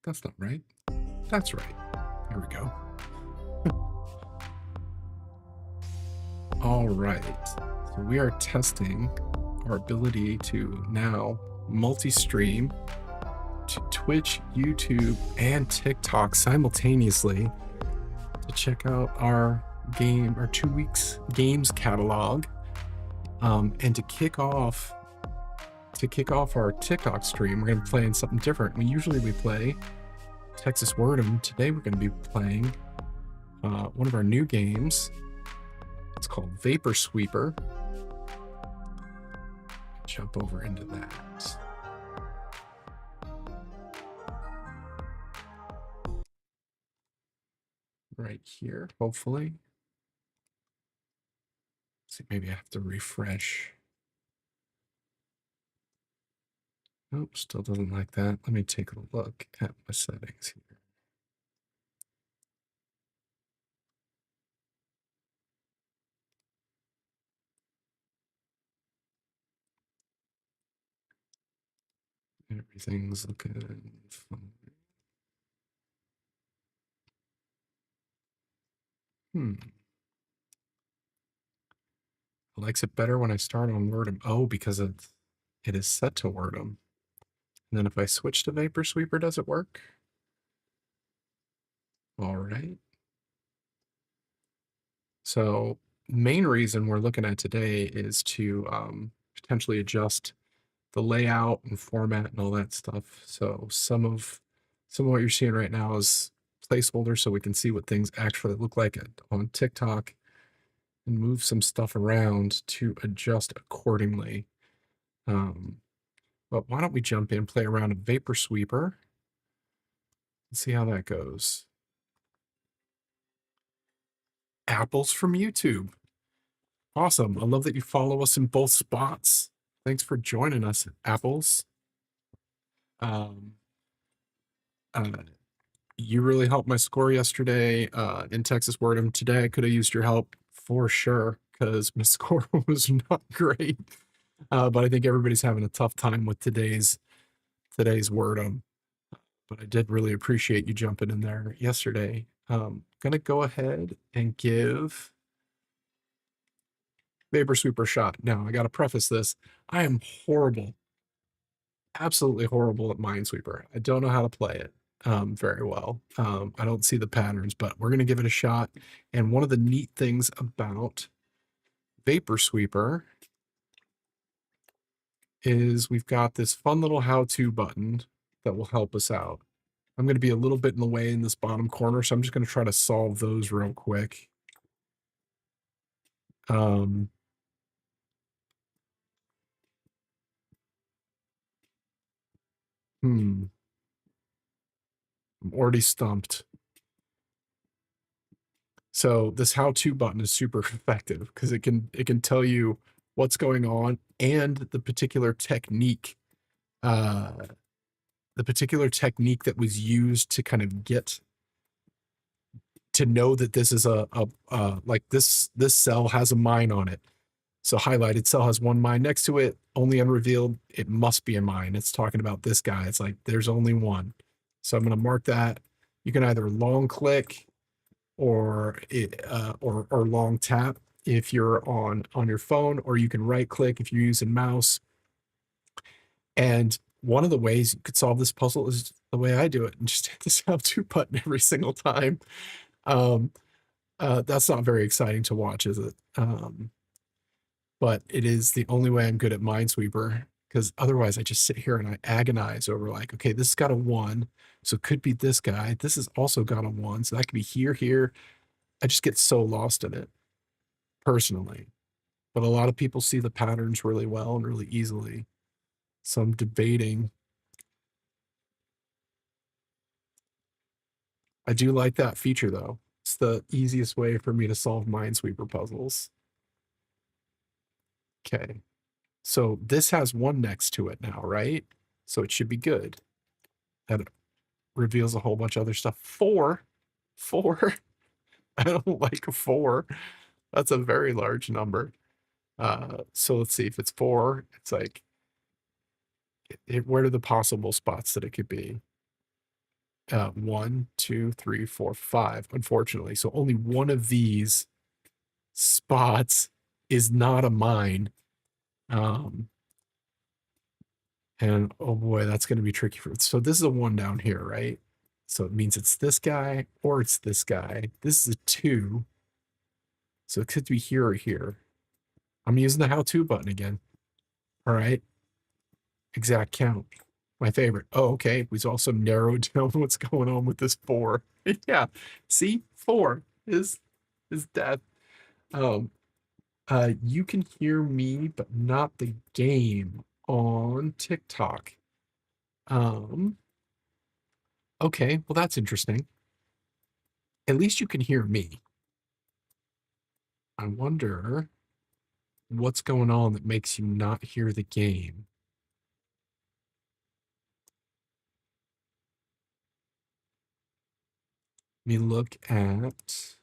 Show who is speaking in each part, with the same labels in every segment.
Speaker 1: That's not right. That's right. There we go. All right. So we are testing our ability to now multi-stream to Twitch, YouTube, and TikTok simultaneously to check out our 2 weeks games catalog. And to kick off our TikTok stream, we're going to be playing something different. Usually we play Texas Word'em. Today we're going to be playing one of our new games. It's called Vapor Sweeper. Jump over into that. Right here, hopefully. Let's see, maybe I have to refresh. Nope, still doesn't like that. Let me take a look at my settings here. Everything's looking fine. It likes it better when I start on Word'em. Oh, because it is set to Word'em. And then if I switch to Vapor Sweeper, does it work? All right. So main reason we're looking at today is to potentially adjust the layout and format and all that stuff. So some of what you're seeing right now is placeholder, so we can see what things actually look like on TikTok and move some stuff around to adjust accordingly. But why don't we jump in, play around a Vapor Sweeper and see how that goes. Apples from YouTube. Awesome. I love that you follow us in both spots. Thanks for joining us, Apples. Um, you really helped my score yesterday in Texas Word'em. Today I could have used your help for sure because my score was not great. But I think everybody's having a tough time with today's Word'em. But I did really appreciate you jumping in there yesterday. Gonna go ahead and give Vapor Sweeper a shot. Now, I gotta preface this. I am horrible, absolutely horrible at Minesweeper. I don't know how to play it very well. I don't see the patterns, but we're gonna give it a shot. And one of the neat things about Vapor Sweeper is we've got this fun little how-to button that will help us out. I'm going to be a little bit in the way in this bottom corner, so I'm just going to try to solve those real quick. I'm already stumped. So this how-to button is super effective because it can tell you what's going on and the particular technique that was used to kind of get to know that this is like this cell has a mine on it. So highlighted cell has one mine next to it, only unrevealed. It must be a mine. It's talking about this guy. It's like there's only one. So I'm going to mark that. You can either long click or long tap if you're on your phone, or you can right click if you're using mouse. And one of the ways you could solve this puzzle is the way I do it, and just hit this how-to button every single time. That's not very exciting to watch, is it? But it is the only way I'm good at Minesweeper, because otherwise I just sit here and I agonize over like, okay, this has got a 1, so it could be this guy. This has also got a 1, so that could be here. I just get so lost in it, personally. But a lot of people see the patterns really well and really easily. So I'm debating. I do like that feature, though. It's the easiest way for me to solve Minesweeper puzzles. Okay. So this has 1 next to it now, right? So it should be good. That reveals a whole bunch of other stuff. 4. I don't like a 4. That's a very large number. So let's see if it's 4. It's like, where are the possible spots that it could be? 1, 2, 3, 4, 5, unfortunately. So only one of these spots is not a mine. And oh boy, that's going to be tricky for. So this is a 1 down here, right? So it means it's this guy or it's this guy. This is a 2. So it could be here or here. I'm using the how-to button again. All right. Exact count. My favorite. Oh, okay. We've also narrowed down what's going on with this 4. Yeah. See? 4 is death. You can hear me, but not the game on TikTok. Okay, well that's interesting. At least you can hear me. I wonder what's going on that makes you not hear the game. Let me look at.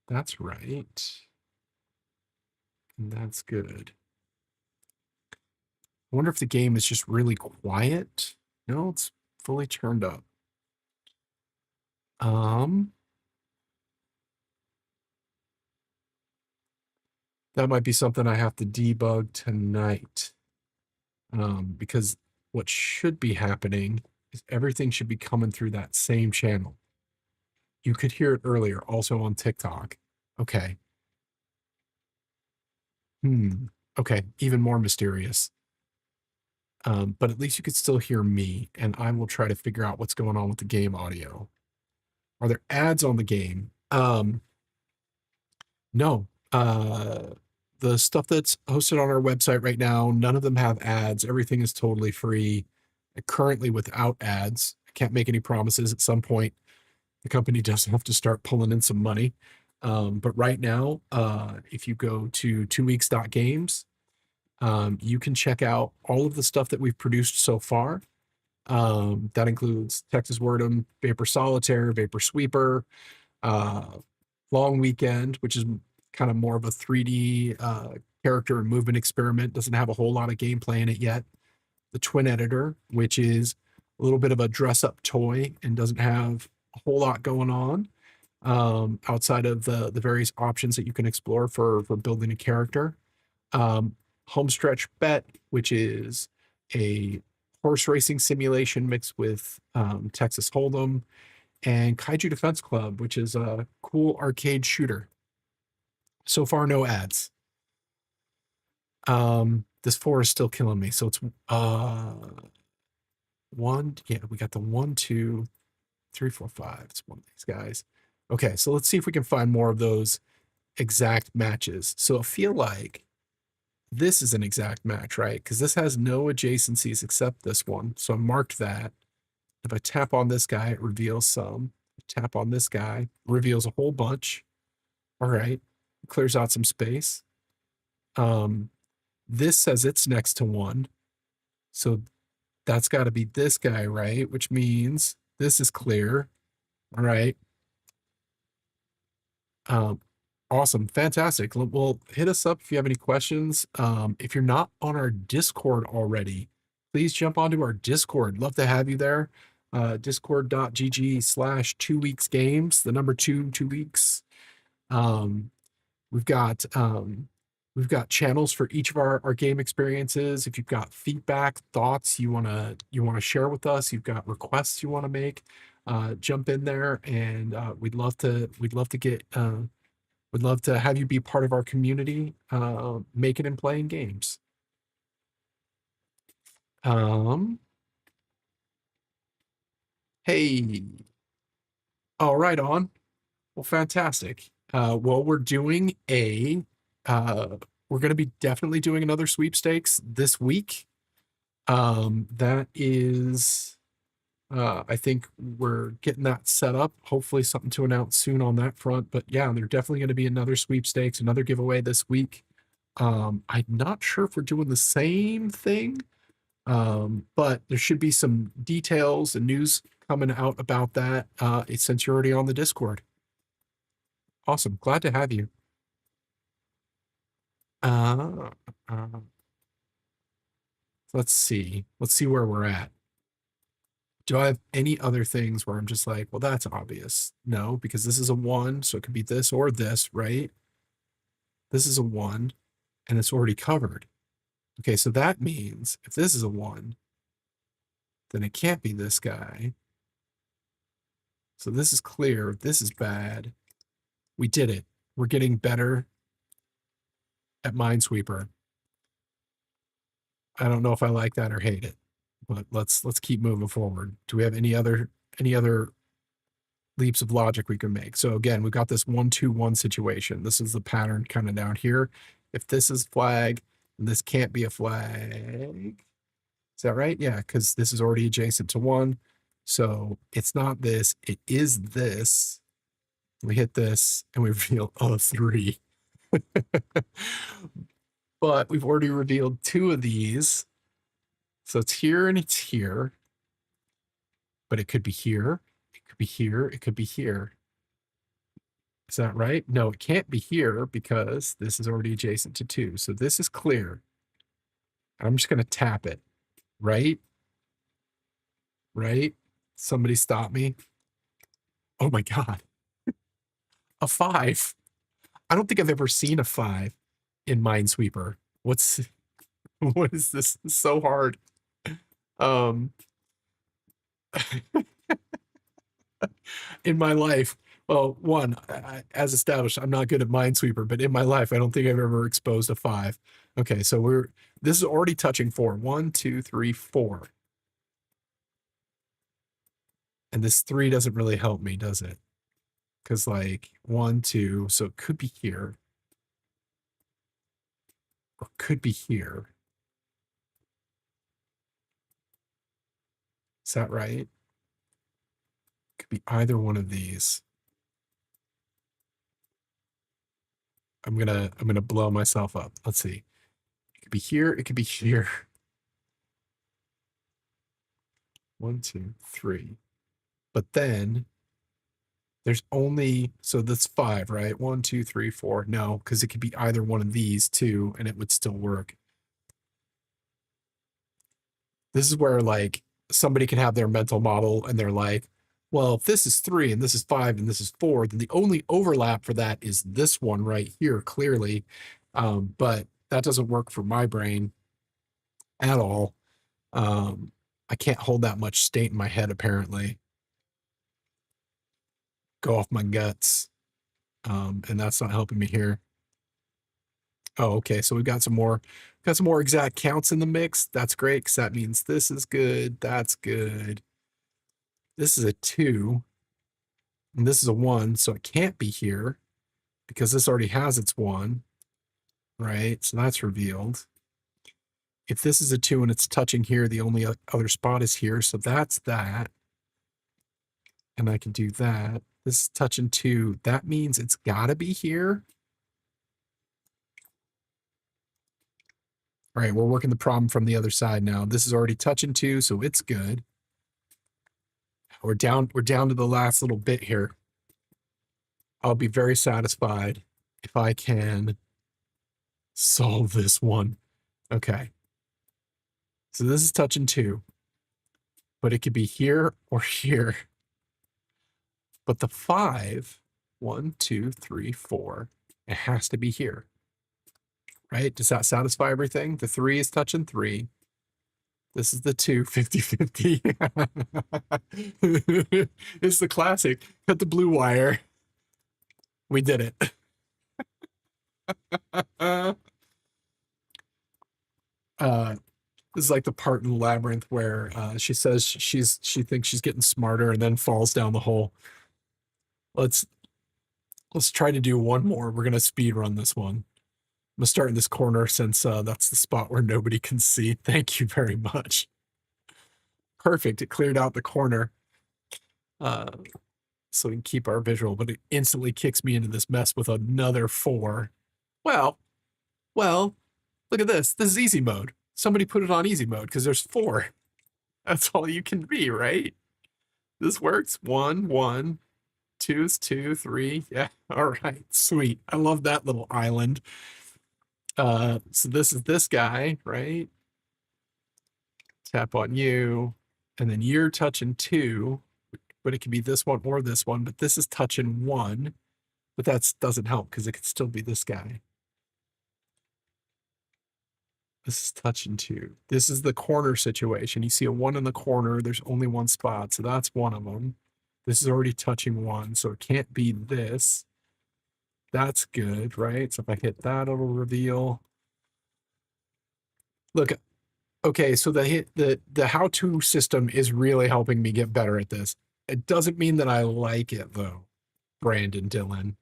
Speaker 1: That's right. And that's good. I wonder if the game is just really quiet. No, it's fully turned up. That might be something I have to debug tonight. Because what should be happening is everything should be coming through that same channel. You could hear it earlier, also on TikTok. Okay. Okay, even more mysterious. But at least you could still hear me, and I will try to figure out what's going on with the game audio. Are there ads on the game? No. The stuff that's hosted on our website right now, none of them have ads. Everything is totally free, currently without ads. I can't make any promises. At some point, the company does have to start pulling in some money. But right now, if you go to 2weeks.games, you can check out all of the stuff that we've produced so far. That includes Texas Word'em, Vapor Solitaire, Vapor Sweeper, Long Weekend, which is kind of more of a 3D character and movement experiment. Doesn't have a whole lot of gameplay in it yet. The Twin Editor, which is a little bit of a dress-up toy and doesn't have a whole lot going on outside of the various options that you can explore for building a character. Homestretch Bet, which is a horse racing simulation mixed with Texas Hold'em, and Kaiju Defense Club, which is a cool arcade shooter. So far, no ads. This 4 is still killing me. So it's 1. Yeah, we got the 1, 2, 3, 4, 5. It's one of these guys. Okay, so let's see if we can find more of those exact matches. So I feel like this is an exact match, right? Because this has no adjacencies except this one. So I marked that. If I tap on this guy, it reveals some. Tap on this guy, reveals a whole bunch. All right, clears out some space. This says it's next to 1. So that's got to be this guy, right? Which means this is clear. All right. Awesome. Fantastic. Well, hit us up if you have any questions. If you're not on our Discord already, please jump onto our Discord. Love to have you there. Discord.gg/2weeksgames, the number 2 weeks. We've got channels for each of our game experiences. If you've got feedback, thoughts you wanna share with us, you've got requests you want to make, jump in there, and we'd love to have you be part of our community, making and playing games. Hey, all right, on. Well, fantastic. Well, we're going to be definitely doing another sweepstakes this week. That is, I think we're getting that set up. Hopefully something to announce soon on that front. But yeah, there's definitely going to be another sweepstakes, another giveaway this week. I'm not sure if we're doing the same thing, but there should be some details and news coming out about that since you're already on the Discord. Awesome. Glad to have you. Let's see. Let's see where we're at. Do I have any other things where I'm just like, well, that's obvious? No, because this is a 1, so it could be this or this, right? This is a 1, and it's already covered. Okay, so that means if this is a 1, then it can't be this guy. So this is clear. This is bad. We did it. We're getting better at Minesweeper. I don't know if I like that or hate it, but let's keep moving forward. Do we have any other leaps of logic we can make? So again, we've got this 1-2-1 situation. This is the pattern kind of down here. If this is flag, this can't be a flag. Is that right? Yeah, because this is already adjacent to 1. So it's not this, it is this. We hit this and we reveal a 3. But we've already revealed 2 of these. So it's here and it's here. But it could be here. It could be here. It could be here. Is that right? No, it can't be here because this is already adjacent to 2. So this is clear. I'm just going to tap it. Right? Right? Somebody stop me. Oh my God. A 5. I don't think I've ever seen a 5 in Minesweeper. What is this? It's so hard. In my life, well, one, as established, I'm not good at Minesweeper, but in my life, I don't think I've ever exposed a 5. Okay, so this is already touching 4. 1, 2, 3, 4. And this 3 doesn't really help me, does it? Because like 1, 2, so it could be here. Or could be here. Is that right? Could be either one of these. I'm gonna blow myself up. Let's see. It could be here, it could be here. 1, 2, 3. But then there's only, so that's 5, right? 1, 2, 3, 4. No, because it could be either one of these two and it would still work. This is where like somebody can have their mental model and they're like, well, if this is 3 and this is 5 and this is 4, then the only overlap for that is this one right here, clearly. But that doesn't work for my brain at all. I can't hold that much state in my head, apparently. Go off my guts. And that's not helping me here. Oh, okay. So we've got some more exact counts in the mix. That's great because that means this is good. That's good. This is a 2. And this is a 1. So it can't be here because this already has its 1. Right? So that's revealed. If this is a 2 and it's touching here, the only other spot is here. So that's that. And I can do that. This is touching 2. That means it's got to be here. All right, we're working the problem from the other side now. This is already touching 2, so it's good. We're down to the last little bit here. I'll be very satisfied if I can solve this one. Okay. So this is touching 2, but it could be here or here. But the 5, 1, 2, 3, 4, it has to be here. Right? Does that satisfy everything? The 3 is touching 3. This is the 2, 50-50. It's the classic. Cut the blue wire. We did it. This is like the part in Labyrinth where she says she thinks she's getting smarter and then falls down the hole. Let's try to do one more. We're gonna speed run this one. I'm gonna start in this corner since that's the spot where nobody can see. Thank you very much. Perfect. It cleared out the corner. So we can keep our visual, but it instantly kicks me into this mess with another 4. Well, look at this. This is easy mode. Somebody put it on easy mode because there's 4. That's all you can be, right? This works. 1, 1. 2 is 2, 3. Yeah. All right. Sweet. I love that little island. So this is this guy, right? Tap on you. And then you're touching 2, but it could be this one or this one, but this is touching 1, but that doesn't help because it could still be this guy. This is touching 2. This is the corner situation. You see a 1 in the corner. There's only one spot, so that's one of them. This is already touching 1, so it can't be this. That's good, right? So if I hit that, it'll reveal. Look, okay, so the how-to system is really helping me get better at this. It doesn't mean that I like it, though, Brandon Dillon.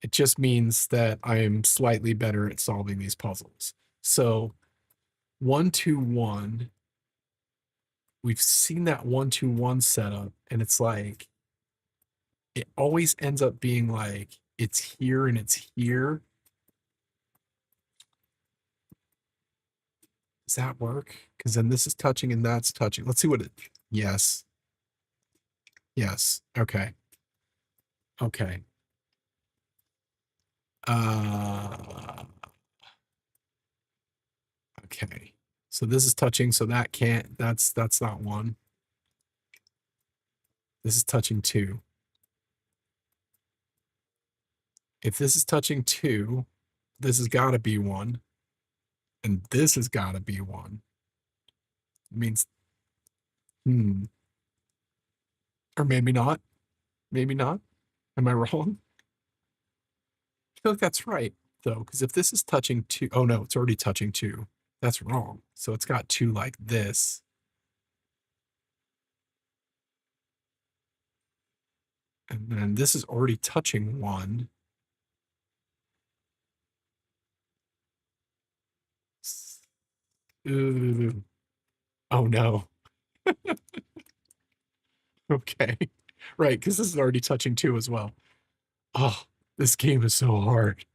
Speaker 1: It just means that I am slightly better at solving these puzzles. So 1, 2, 1. We've seen that 1, 2, 1 setup, and it's like it always ends up being like it's here and it's here. Does that work? Because then this is touching and that's touching. Let's see what it. Yes. Yes. Okay. Okay. Okay. So this is touching, so that can't, that's not 1. This is touching 2. If this is touching 2, this has got to be 1. And this has got to be 1. It means, or maybe not. Maybe not. Am I wrong? I feel like that's right, though, because if this is touching 2, oh no, it's already touching 2. That's wrong. So it's got 2 like this. And then this is already touching 1. Ooh. Oh no. Okay. Right, because this is already touching 2 as well. Oh, this game is so hard.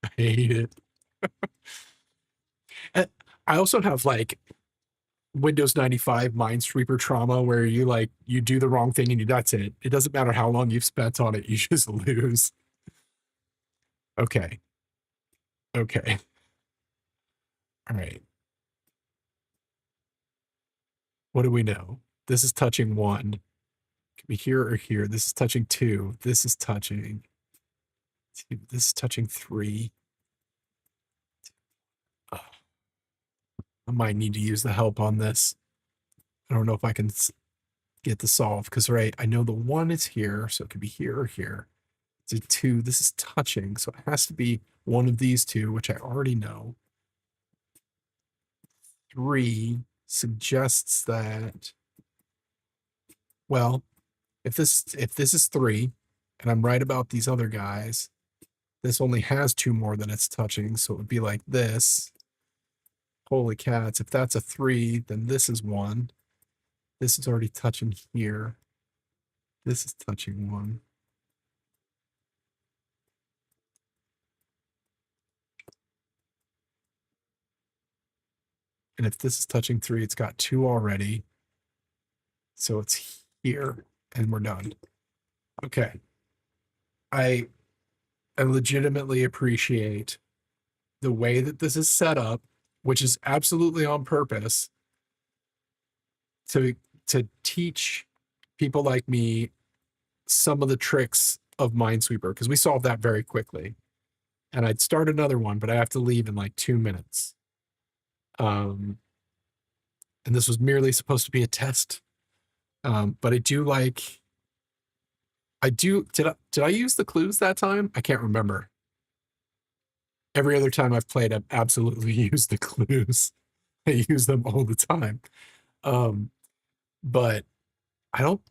Speaker 1: I hate it. And I also have like Windows 95 Minesweeper trauma where you do the wrong thing and that's it. It doesn't matter how long you've spent on it, you just lose. Okay. Okay. All right. What do we know? This is touching 1. Could be here or here. This is touching 2. This is touching 2. This is touching 3. Oh, I might need to use the help on this. I don't know if I can get the solve because, right, I know the 1 is here, so it could be here or here. It's a 2. This is touching, so it has to be one of these 2, which I already know. 3 suggests that, well, if this is 3 and I'm right about these other guys, this only has 2 more than it's touching, so it would be like this. Holy cats, if that's a 3, then this is 1. This is already touching here. This is touching 1. And if this is touching 3, it's got 2 already. So it's here, and we're done. Okay. I legitimately appreciate the way that this is set up, which is absolutely on purpose to teach people like me some of the tricks of Minesweeper, because we solved that very quickly. And I'd start another one, but I have to leave in like 2 minutes. And this was merely supposed to be a test. But I do like, did I use the clues that time? I can't remember. Every other time I've played, I've absolutely used the clues. I use them all the time. But I don't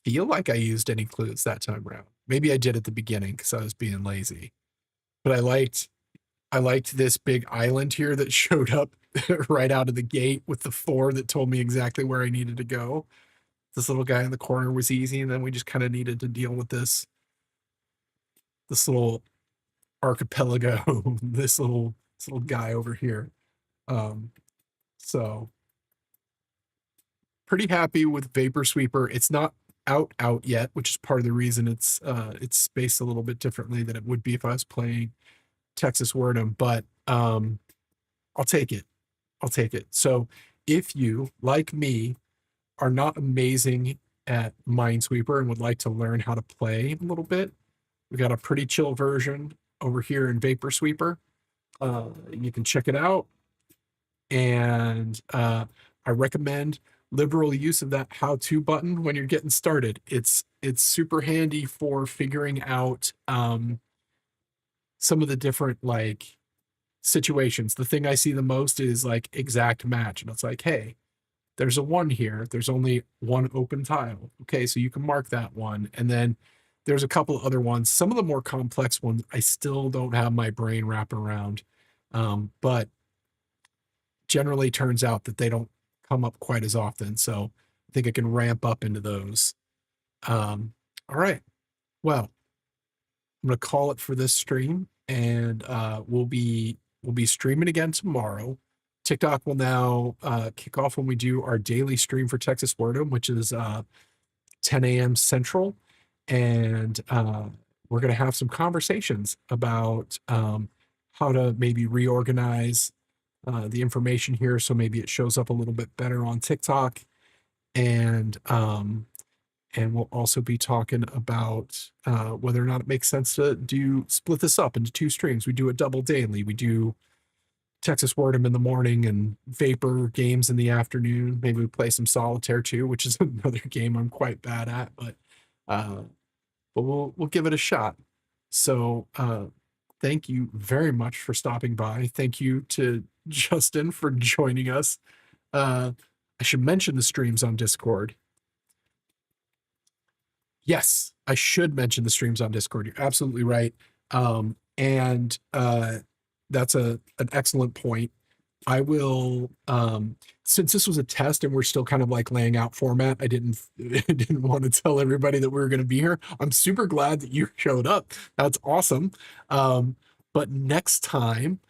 Speaker 1: feel like I used any clues that time around. Maybe I did at the beginning because I was being lazy. But I liked this big island here that showed up right out of the gate with the 4 that told me exactly where I needed to go. This little guy in the corner was easy, and then we just kind of needed to deal with this little archipelago, this little guy over here. So pretty happy with Vapor Sweeper. It's not out yet, which is part of the reason it's spaced a little bit differently than it would be if I was playing Texas Word'em, but I'll take it. So if you, like me, are not amazing at Minesweeper and would like to learn how to play a little bit, we got a pretty chill version over here in Vapor Sweeper. You can check it out, and I recommend liberal use of that how-to button when you're getting started. It's super handy for figuring out some of the different like situations. The thing I see the most is like exact match, and it's like, hey, there's a 1 here. There's only 1 open tile. Okay, so you can mark that one. And then there's a couple other ones. Some of the more complex ones, I still don't have my brain wrapping around. But generally turns out that they don't come up quite as often. So I think I can ramp up into those. All right. Well, I'm gonna call it for this stream, and we'll be streaming again tomorrow. TikTok will now kick off when we do our daily stream for Texas Wordum, which is 10 a.m. Central, and we're gonna have some conversations about how to maybe reorganize the information here so maybe it shows up a little bit better on TikTok, and we'll also be talking about whether or not it makes sense to split this up into 2 streams. We do a double daily. We do Texas Wordum in the morning and Vapor games in the afternoon. Maybe we play some Solitaire too, which is another game I'm quite bad at, but we'll give it a shot. So thank you very much for stopping by. Thank you to Justin for joining us. I should mention the streams on Discord. Yes, I should mention the streams on Discord. You're absolutely right. And that's an excellent point. I will, since this was a test and we're still kind of like laying out format, I didn't want to tell everybody that we were going to be here. I'm super glad that you showed up. That's awesome. But next time,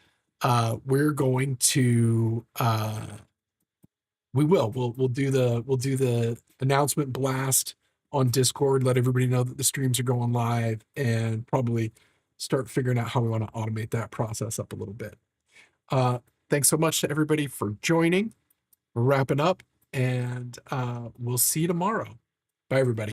Speaker 1: we're going to, we'll do the announcement blast on Discord, let everybody know that the streams are going live, and probably start figuring out how we want to automate that process up a little bit. Thanks so much to everybody for joining. We're wrapping up, and we'll see you tomorrow. Bye, everybody.